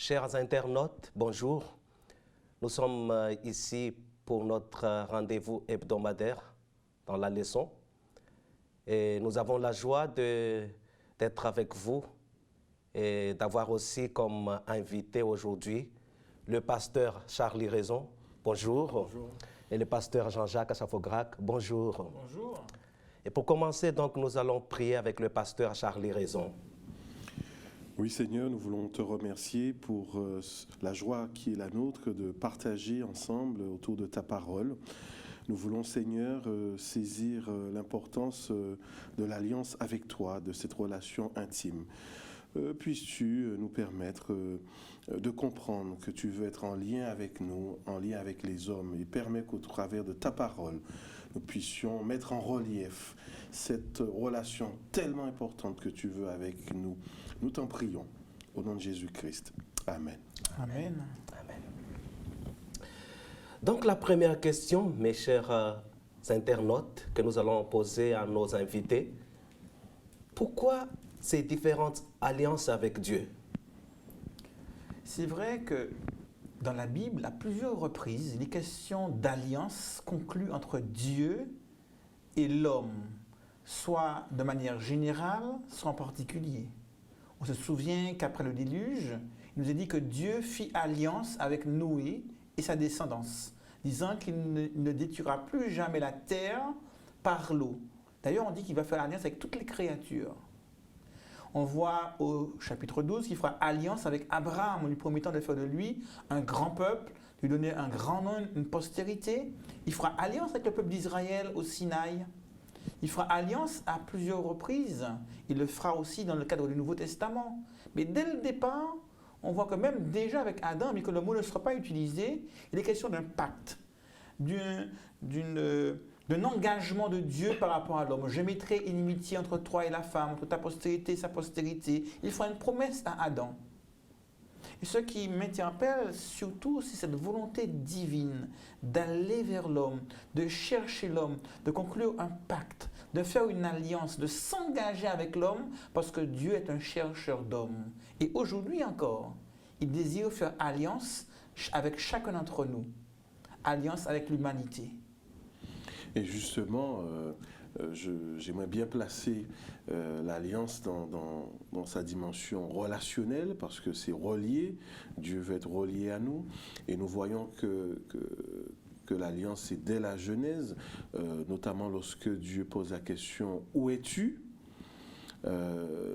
Chers internautes, bonjour. Nous sommes ici pour notre rendez-vous hebdomadaire dans la leçon. Et nous avons la joie d'être avec vous et d'avoir aussi comme invité aujourd'hui le pasteur Charlie Raison. Bonjour. Bonjour. Et le pasteur Jean-Jacques Achafograc. Bonjour. Bonjour. Et pour commencer, donc, nous allons prier avec le pasteur Charlie Raison. Oui Seigneur, nous voulons te remercier pour la joie qui est la nôtre de partager ensemble autour de ta parole. Nous voulons Seigneur saisir l'importance de l'alliance avec toi, de cette relation intime. Puisses-tu nous permettre de comprendre que tu veux être en lien avec nous, en lien avec les hommes, et permets qu'au travers de ta parole, nous puissions mettre en relief cette relation tellement importante que tu veux avec nous. Nous t'en prions, au nom de Jésus-Christ. Amen. Amen. Amen. Donc la première question, mes chers internautes, que nous allons poser à nos invités, pourquoi ces différentes alliances avec Dieu? C'est vrai que dans la Bible, à plusieurs reprises, il est question d'alliance conclue entre Dieu et l'homme, soit de manière générale, soit en particulier. On se souvient qu'après le déluge, il nous est dit que Dieu fit alliance avec Noé et sa descendance, disant qu'il ne détruira plus jamais la terre par l'eau. D'ailleurs, on dit qu'il va faire alliance avec toutes les créatures. On voit au chapitre 12 qu'il fera alliance avec Abraham en lui promettant de faire de lui un grand peuple, lui donner un grand nom, une postérité. Il fera alliance avec le peuple d'Israël au Sinaï. Il fera alliance à plusieurs reprises. Il le fera aussi dans le cadre du Nouveau Testament. Mais dès le départ, on voit que même déjà avec Adam, mais que le mot ne sera pas utilisé, il est question d'un pacte, d'un engagement de Dieu par rapport à l'homme. Je mettrai inimitié entre toi et la femme, entre ta postérité et sa postérité. Il fera une promesse à Adam. Et ce qui m'interpelle surtout, c'est cette volonté divine d'aller vers l'homme, de chercher l'homme, de conclure un pacte, de faire une alliance, de s'engager avec l'homme, parce que Dieu est un chercheur d'hommes. Et aujourd'hui encore, il désire faire alliance avec chacun d'entre nous, alliance avec l'humanité. Et justement, j'aimerais bien placer l'alliance dans sa dimension relationnelle, parce que c'est relié, Dieu veut être relié à nous, et nous voyons que l'alliance, c'est dès la Genèse, notamment lorsque Dieu pose la question « Où es-tu »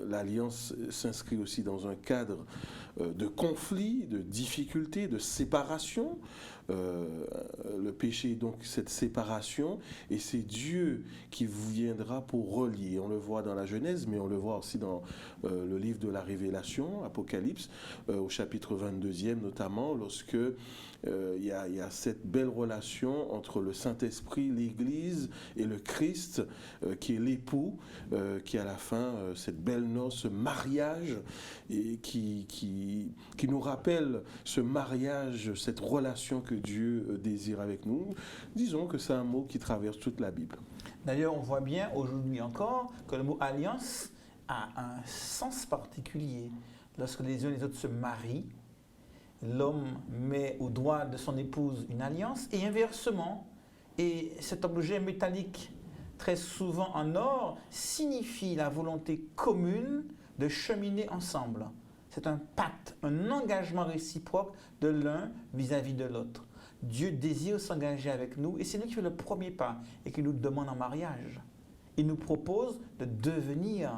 L'alliance s'inscrit aussi dans un cadre de conflit, de difficulté, de séparation. Le péché est donc cette séparation, et c'est Dieu qui viendra pour relier. On le voit dans la Genèse, mais on le voit aussi dans le livre de la Révélation, Apocalypse, au chapitre 22e notamment, lorsque il y a cette belle relation entre le Saint-Esprit, l'Église et le Christ, qui est l'époux, qui à la fin, cette belle noce, ce mariage, et qui nous rappelle ce mariage, cette relation que Dieu désire avec nous. Disons que c'est un mot qui traverse toute la Bible. D'ailleurs, on voit bien aujourd'hui encore que le mot alliance a un sens particulier. Lorsque les uns et les autres se marient, l'homme met au doigt de son épouse une alliance, et inversement. Et cet objet métallique, très souvent en or, signifie la volonté commune de cheminer ensemble. C'est un pacte, un engagement réciproque de l'un vis-à-vis de l'autre. Dieu désire s'engager avec nous, et c'est lui qui fait le premier pas et qui nous demande en mariage. Il nous propose de devenir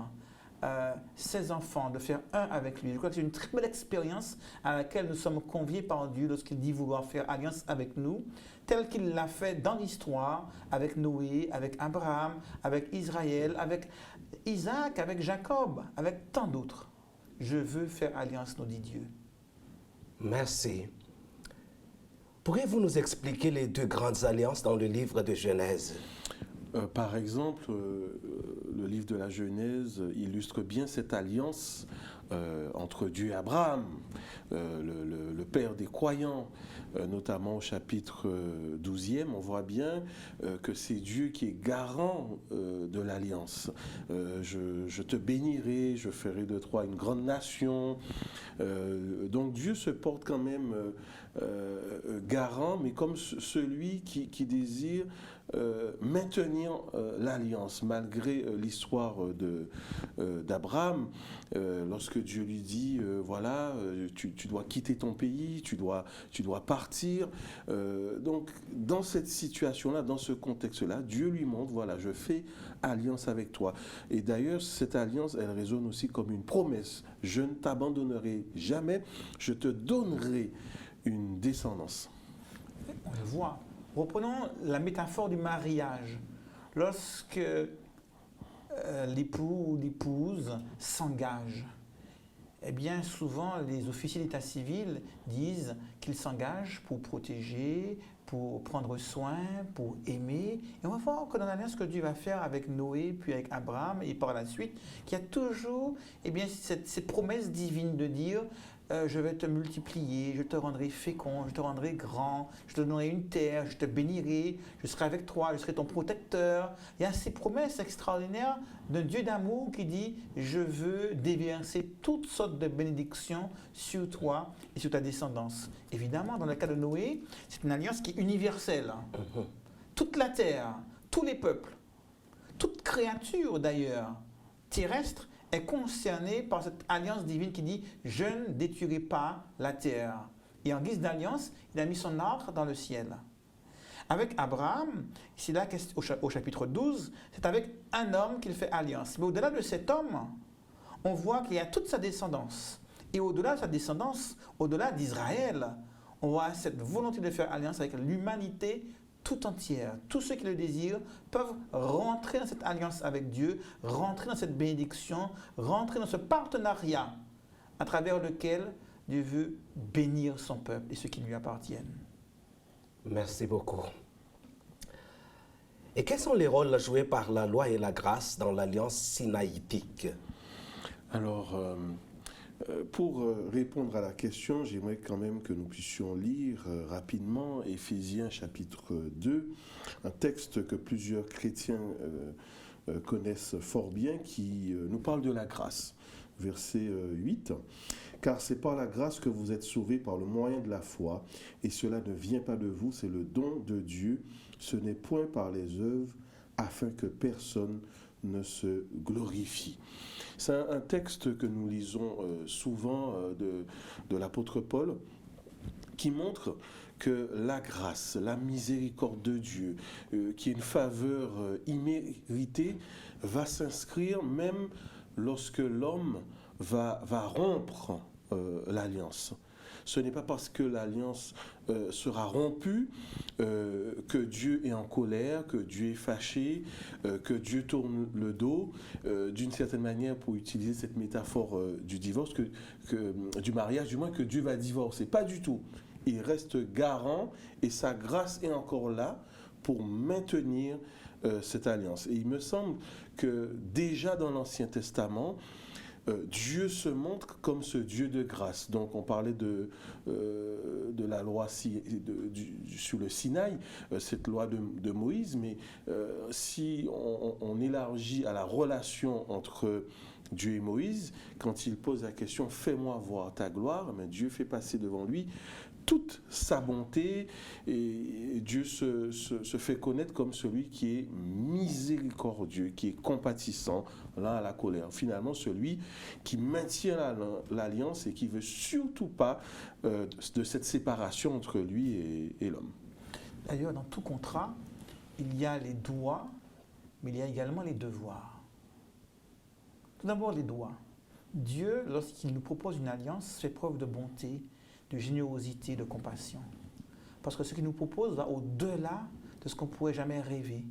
ses enfants, de faire un avec lui. Je crois que c'est une très belle expérience à laquelle nous sommes conviés par Dieu lorsqu'il dit vouloir faire alliance avec nous, tel qu'il l'a fait dans l'histoire avec Noé, avec Abraham, avec Israël, avec Isaac, avec Jacob, avec tant d'autres. Je veux faire alliance, nous dit Dieu. Merci. Pourriez-vous nous expliquer les deux grandes alliances dans le livre de Genèse? Par exemple, le livre de la Genèse illustre bien cette alliance entre Dieu et Abraham, le père des croyants, notamment au chapitre 12e, on voit bien que c'est Dieu qui est garant de l'alliance. Je te bénirai, je ferai de toi une grande nation. Donc Dieu se porte quand même garant, mais comme celui qui désire maintenir l'alliance, malgré l'histoire d'Abraham, lorsque Dieu lui dit, voilà, tu dois quitter ton pays, tu dois partir. Donc, dans cette situation-là, dans ce contexte-là, Dieu lui montre, voilà, je fais alliance avec toi. Et d'ailleurs, cette alliance, elle résonne aussi comme une promesse. Je ne t'abandonnerai jamais, je te donnerai une descendance. On le voit. Reprenons la métaphore du mariage. Lorsque l'époux ou l'épouse s'engage, eh bien souvent les officiers d'état civil disent qu'ils s'engagent pour protéger, pour prendre soin, pour aimer. Et on va voir que dans l'alliance que Dieu va faire avec Noé, puis avec Abraham, et par la suite, qu'il y a toujours cette promesse divine de dire je vais te multiplier, je te rendrai fécond, je te rendrai grand, je te donnerai une terre, je te bénirai, je serai avec toi, je serai ton protecteur. Il y a ces promesses extraordinaires d'un Dieu d'amour qui dit je veux déverser toutes sortes de bénédictions sur toi et sur ta descendance. Évidemment, dans le cas de Noé, c'est une alliance qui est universelle. Toute la terre, tous les peuples, toute créature d'ailleurs terrestre est concerné par cette alliance divine qui dit « Je ne détruirai pas la terre ». Et en guise d'alliance, il a mis son arc dans le ciel. Avec Abraham, ici là, au chapitre 12, c'est avec un homme qu'il fait alliance. Mais au-delà de cet homme, on voit qu'il y a toute sa descendance. Et au-delà de sa descendance, au-delà d'Israël, on voit cette volonté de faire alliance avec l'humanité tout entière. Tous ceux qui le désirent peuvent rentrer dans cette alliance avec Dieu, rentrer dans cette bénédiction, rentrer dans ce partenariat à travers lequel Dieu veut bénir son peuple et ceux qui lui appartiennent. Merci beaucoup. Et quels sont les rôles joués par la loi et la grâce dans l'alliance sinaïtique? Alors, pour répondre à la question, j'aimerais quand même que nous puissions lire rapidement Éphésiens chapitre 2, un texte que plusieurs chrétiens connaissent fort bien, qui nous parle de la grâce. Verset 8, « Car c'est par la grâce que vous êtes sauvés par le moyen de la foi, et cela ne vient pas de vous, c'est le don de Dieu, ce n'est point par les œuvres, afin que personne ne se glorifie. » C'est un texte que nous lisons souvent de l'apôtre Paul, qui montre que la grâce, la miséricorde de Dieu, qui est une faveur imméritée, va s'inscrire même lorsque l'homme va rompre l'alliance. Ce n'est pas parce que l'alliance sera rompue que Dieu est en colère, que Dieu est fâché, que Dieu tourne le dos, d'une certaine manière, pour utiliser cette métaphore du divorce, du mariage, du moins que Dieu va divorcer. Pas du tout. Il reste garant et sa grâce est encore là pour maintenir cette alliance. Et il me semble que déjà dans l'Ancien Testament, Dieu se montre comme ce Dieu de grâce. Donc on parlait de la loi sur le Sinaï, cette loi de Moïse, mais si on élargit à la relation entre Dieu et Moïse, quand il pose la question « Fais-moi voir ta gloire », mais Dieu fait passer devant lui toute sa bonté, et Dieu se fait connaître comme celui qui est miséricordieux, qui est compatissant, là à la colère. Finalement, celui qui maintient l'alliance et qui ne veut surtout pas de cette séparation entre lui et l'homme. D'ailleurs, dans tout contrat, il y a les droits, mais il y a également les devoirs. Tout d'abord, les droits. Dieu, lorsqu'il nous propose une alliance, fait preuve de bonté, de générosité, de compassion. Parce que ce qu'il nous propose va au-delà de ce qu'on ne pourrait jamais rêver.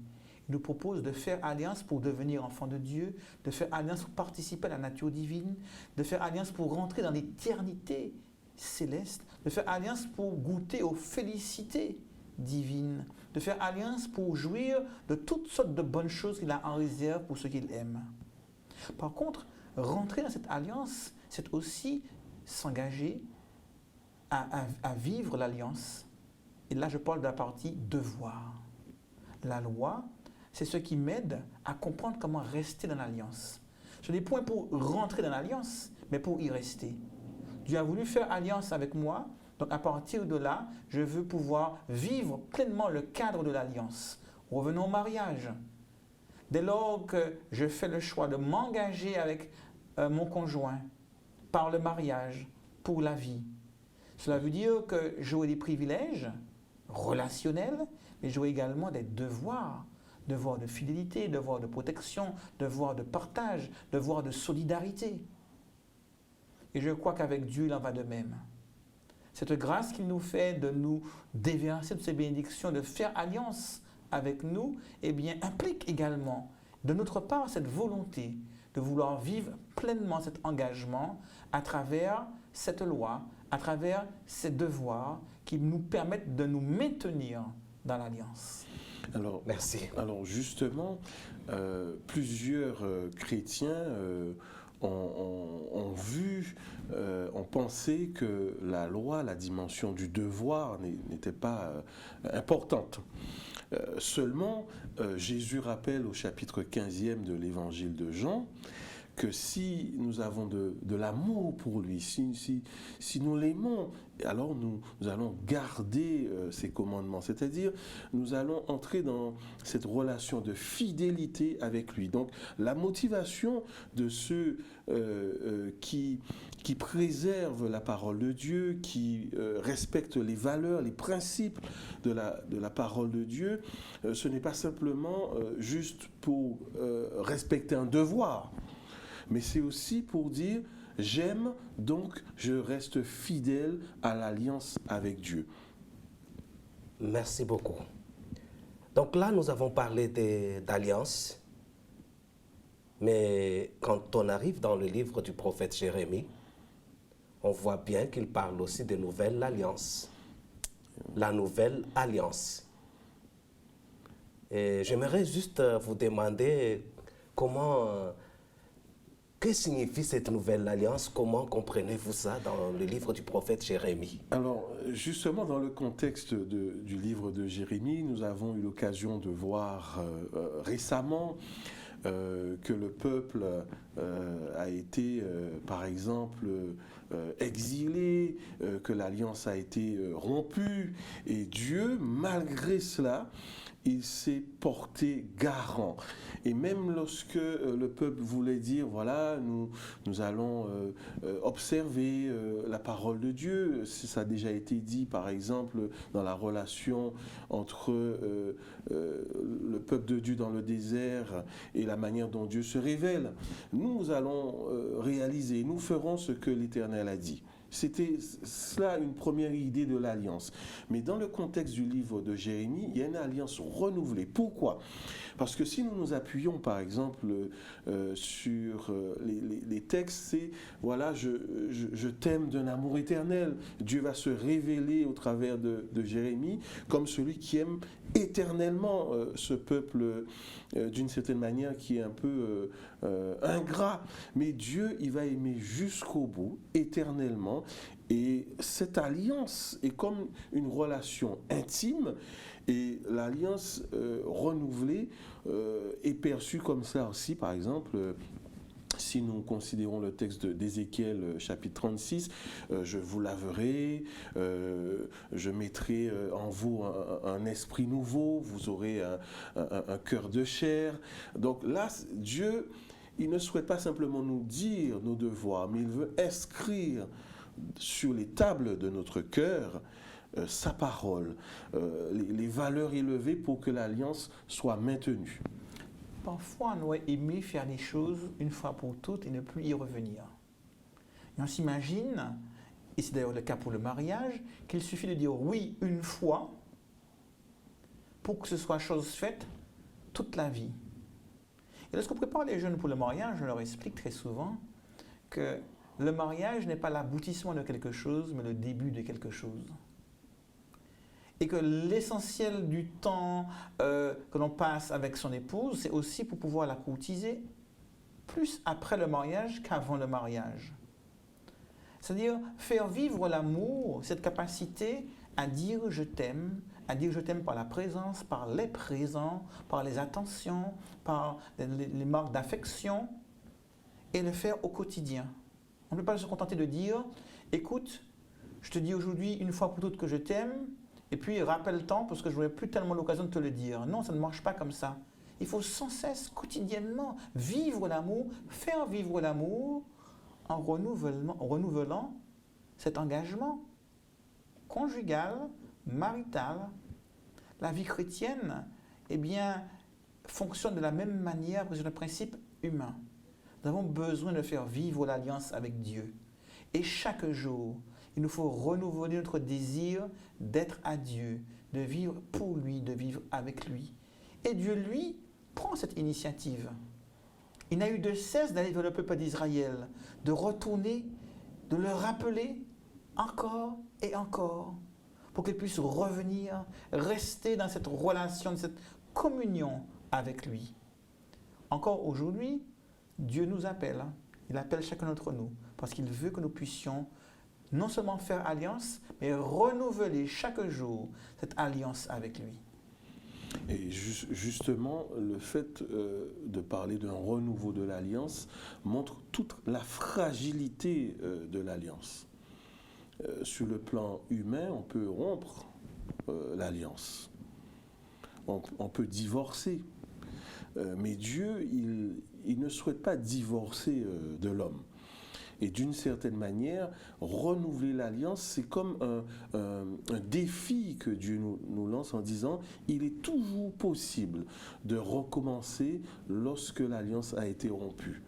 Il nous propose de faire alliance pour devenir enfant de Dieu, de faire alliance pour participer à la nature divine, de faire alliance pour rentrer dans l'éternité céleste, de faire alliance pour goûter aux félicités divines, de faire alliance pour jouir de toutes sortes de bonnes choses qu'il a en réserve pour ceux qu'il aime. Par contre, rentrer dans cette alliance c'est aussi s'engager à vivre l'alliance. Et là, je parle de la partie devoir. La loi, c'est ce qui m'aide à comprendre comment rester dans l'alliance. Ce n'est point pour rentrer dans l'alliance, mais pour y rester. Dieu a voulu faire alliance avec moi, donc à partir de là, je veux pouvoir vivre pleinement le cadre de l'alliance. Revenons au mariage. Dès lors que je fais le choix de m'engager avec mon conjoint par le mariage pour la vie, cela veut dire que j'aurai des privilèges relationnels, mais j'aurai également des devoirs. Devoir de fidélité, devoir de protection, devoir de partage, devoir de solidarité. Et je crois qu'avec Dieu, il en va de même. Cette grâce qu'il nous fait de nous déverser de ses bénédictions, de faire alliance avec nous, eh bien, implique également de notre part cette volonté de vouloir vivre pleinement cet engagement à travers cette loi, à travers ces devoirs qui nous permettent de nous maintenir dans l'alliance. Alors, Merci. Alors justement, plusieurs chrétiens ont vu, ont pensé que la loi, la dimension du devoir n'était pas importante. Seulement, Jésus rappelle au chapitre 15e de l'évangile de Jean que si nous avons de l'amour pour lui, si nous l'aimons, alors nous allons garder ses commandements, c'est-à-dire nous allons entrer dans cette relation de fidélité avec lui. Donc la motivation de ceux qui préservent la parole de Dieu, qui respectent les valeurs, les principes de la parole de Dieu, ce n'est pas simplement juste pour respecter un devoir, mais c'est aussi pour dire « j'aime, donc je reste fidèle à l'alliance avec Dieu ». Merci beaucoup. Donc là, nous avons parlé d'alliance, mais quand on arrive dans le livre du prophète Jérémie, on voit bien qu'il parle aussi de nouvelle alliance. La nouvelle alliance. Et j'aimerais juste vous demander que signifie cette nouvelle alliance? Comment comprenez-vous ça dans le livre du prophète Jérémie? Alors, justement, dans le contexte du livre de Jérémie, nous avons eu l'occasion de voir récemment que le peuple a été, par exemple, exilé, que l'alliance a été rompue, et Dieu, malgré cela, il s'est porté garant. Et même lorsque le peuple voulait dire, voilà, nous allons observer la parole de Dieu, ça a déjà été dit, par exemple, dans la relation entre le peuple de Dieu dans le désert et la manière dont Dieu se révèle, nous allons réaliser, nous ferons ce que l'Éternel a dit. C'était cela une première idée de l'alliance. Mais dans le contexte du livre de Jérémie, il y a une alliance renouvelée. Pourquoi ? Parce que si nous nous appuyons par exemple sur les textes, c'est voilà, je t'aime d'un amour éternel. Dieu va se révéler au travers de Jérémie comme celui qui aime éternellement ce peuple d'une certaine manière qui est un peu ingrat. Mais Dieu, il va aimer jusqu'au bout, éternellement. Et cette alliance est comme une relation intime, et l'alliance renouvelée est perçue comme ça aussi. Par exemple, si nous considérons le texte d'Ézéchiel chapitre 36, je vous laverai, je mettrai en vous un esprit nouveau, vous aurez un cœur de chair. Donc là, Dieu, il ne souhaite pas simplement nous dire nos devoirs, mais il veut inscrire sur les tables de notre cœur sa parole, les valeurs élevées pour que l'alliance soit maintenue. Parfois, on aurait aimé faire les choses une fois pour toutes et ne plus y revenir. Et on s'imagine, et c'est d'ailleurs le cas pour le mariage, qu'il suffit de dire oui une fois pour que ce soit chose faite toute la vie. Et lorsqu'on prépare les jeunes pour le mariage, je leur explique très souvent que le mariage n'est pas l'aboutissement de quelque chose, mais le début de quelque chose. Et que l'essentiel du temps que l'on passe avec son épouse, c'est aussi pour pouvoir la courtiser, plus après le mariage qu'avant le mariage. C'est-à-dire faire vivre l'amour, cette capacité à dire je t'aime, par la présence, par les présents, par les attentions, par les marques d'affection, et le faire au quotidien. On ne peut pas se contenter de dire, écoute, je te dis aujourd'hui une fois pour toutes que je t'aime, et puis rappelle-toi parce que je n'aurai plus tellement l'occasion de te le dire. Non, ça ne marche pas comme ça. Il faut sans cesse, quotidiennement, vivre l'amour, faire vivre l'amour en renouvelant cet engagement conjugal, marital. La vie chrétienne, eh bien, fonctionne de la même manière que sur le principe humain. Nous avons besoin de faire vivre l'alliance avec Dieu. Et chaque jour, il nous faut renouveler notre désir d'être à Dieu, de vivre pour lui, de vivre avec lui. Et Dieu, lui, prend cette initiative. Il n'a eu de cesse d'aller vers le peuple d'Israël, de retourner, de le rappeler encore et encore, pour qu'il puisse revenir, rester dans cette relation, cette communion avec lui. Encore aujourd'hui, Dieu nous appelle, il appelle chacun d'entre nous, parce qu'il veut que nous puissions non seulement faire alliance, mais renouveler chaque jour cette alliance avec lui. Et justement, le fait de parler d'un renouveau de l'alliance montre toute la fragilité de l'alliance. Sur le plan humain, on peut rompre l'alliance. On peut divorcer. Mais Dieu, il ne souhaite pas divorcer de l'homme. Et d'une certaine manière, renouveler l'alliance, c'est comme un défi que Dieu nous lance en disant il est toujours possible de recommencer lorsque l'alliance a été rompue.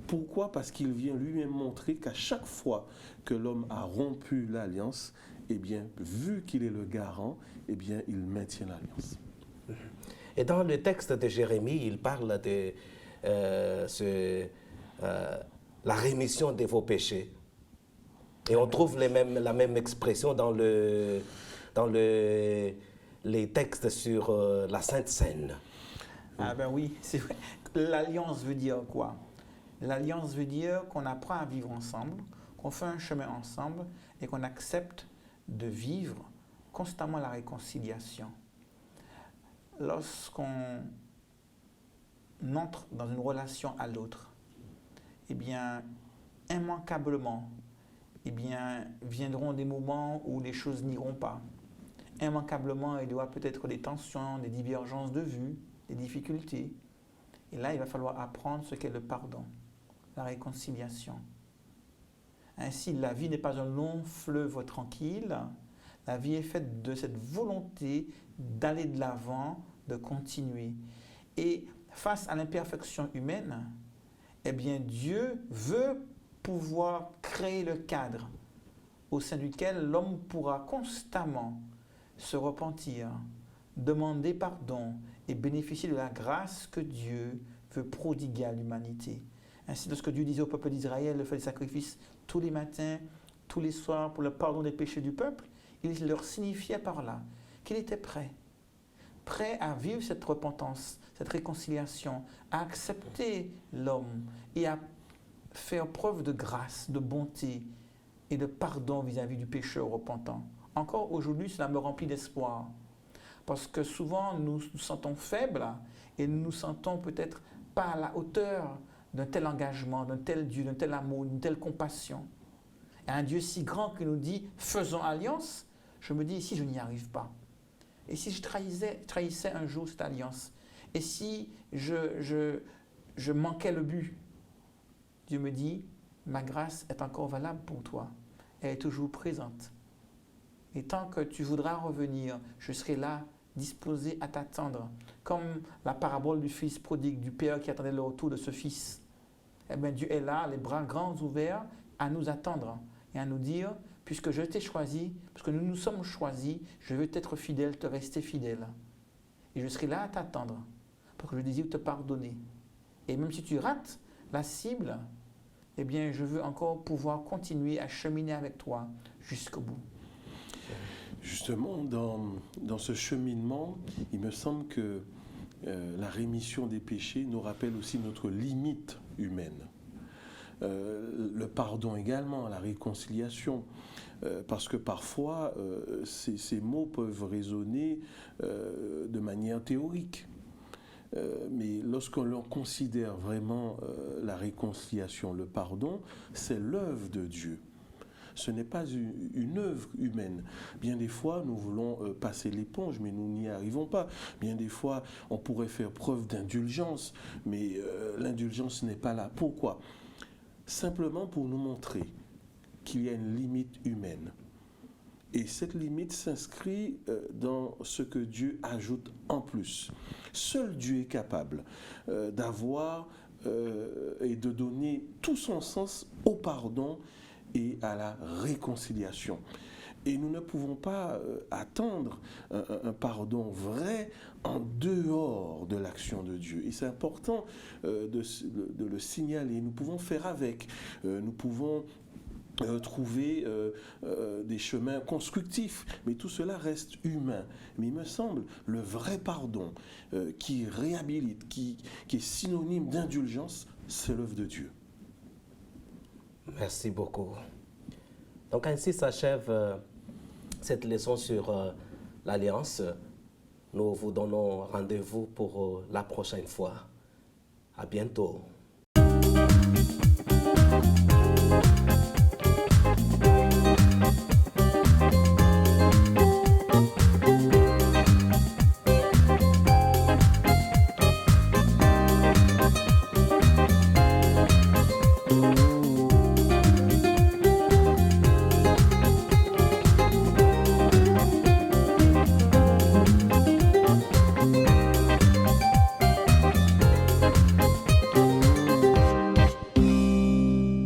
Pourquoi? Parce qu'il vient lui-même montrer qu'à chaque fois que l'homme a rompu l'alliance, eh bien, vu qu'il est le garant, eh bien, il maintient l'alliance. Et dans le texte de Jérémie, il parle de la rémission de vos péchés. Et on trouve la même expression dans les textes sur la Sainte Seine. Ah ben oui, c'est vrai. L'alliance veut dire quoi? L'alliance veut dire qu'on apprend à vivre ensemble, qu'on fait un chemin ensemble et qu'on accepte de vivre constamment la réconciliation. Lorsqu'on entre dans une relation à l'autre, eh bien, immanquablement, eh bien, viendront des moments où les choses n'iront pas. Immanquablement, il y aura peut-être des tensions, des divergences de vues, des difficultés. Et là, il va falloir apprendre ce qu'est le pardon, la réconciliation. Ainsi, la vie n'est pas un long fleuve tranquille. La vie est faite de cette volonté d'aller de l'avant, de continuer. Et face à l'imperfection humaine, eh bien, Dieu veut pouvoir créer le cadre au sein duquel l'homme pourra constamment se repentir, demander pardon et bénéficier de la grâce que Dieu veut prodiguer à l'humanité. Ainsi, lorsque Dieu disait au peuple d'Israël de faire des sacrifices tous les matins, tous les soirs pour le pardon des péchés du peuple, il leur signifiait par là qu'il était prêt à vivre cette repentance, cette réconciliation, à accepter l'homme et à faire preuve de grâce, de bonté et de pardon vis-à-vis du pécheur repentant. Encore aujourd'hui, cela me remplit d'espoir. Parce que souvent, nous nous sentons faibles et nous nous sentons peut-être pas à la hauteur d'un tel engagement, d'un tel Dieu, d'un tel amour, d'une telle compassion. Et un Dieu si grand qui nous dit « faisons alliance », je me dis « si je n'y arrive pas ». Et si je trahissais un jour cette alliance? Et si je manquais le but? Dieu me dit, ma grâce est encore valable pour toi. Elle est toujours présente. Et tant que tu voudras revenir, je serai là, disposé à t'attendre. Comme la parabole du fils prodigue, du père qui attendait le retour de ce fils. Eh bien, Dieu est là, les bras grands ouverts, à nous attendre et à nous dire, puisque je t'ai choisi, parce que nous nous sommes choisis, je veux t'être fidèle, te rester fidèle. Et je serai là à t'attendre, parce que je désire te pardonner. Et même si tu rates la cible, eh bien, je veux encore pouvoir continuer à cheminer avec toi jusqu'au bout. Justement, dans ce cheminement, il me semble que la rémission des péchés nous rappelle aussi notre limite humaine. le pardon également, la réconciliation. Parce que parfois, ces mots peuvent résonner de manière théorique. Mais lorsque l'on considère vraiment la réconciliation, le pardon, c'est l'œuvre de Dieu. Ce n'est pas une œuvre humaine. Bien des fois, nous voulons passer l'éponge, mais nous n'y arrivons pas. Bien des fois, on pourrait faire preuve d'indulgence, mais l'indulgence n'est pas là. Pourquoi ? Simplement pour nous montrer qu'il y a une limite humaine. Et cette limite s'inscrit dans ce que Dieu ajoute en plus. Seul Dieu est capable d'avoir et de donner tout son sens au pardon et à la réconciliation. Et nous ne pouvons pas attendre un pardon vrai en dehors de l'action de Dieu. Et c'est important de le signaler. Nous pouvons faire avec. Nous pouvons trouver des chemins constructifs, mais tout cela reste humain. Mais il me semble, le vrai pardon qui réhabilite, qui est synonyme d'indulgence, c'est l'œuvre de Dieu. Merci beaucoup. Donc ainsi s'achève cette leçon sur l'Alliance. Nous vous donnons rendez-vous pour la prochaine fois. À bientôt.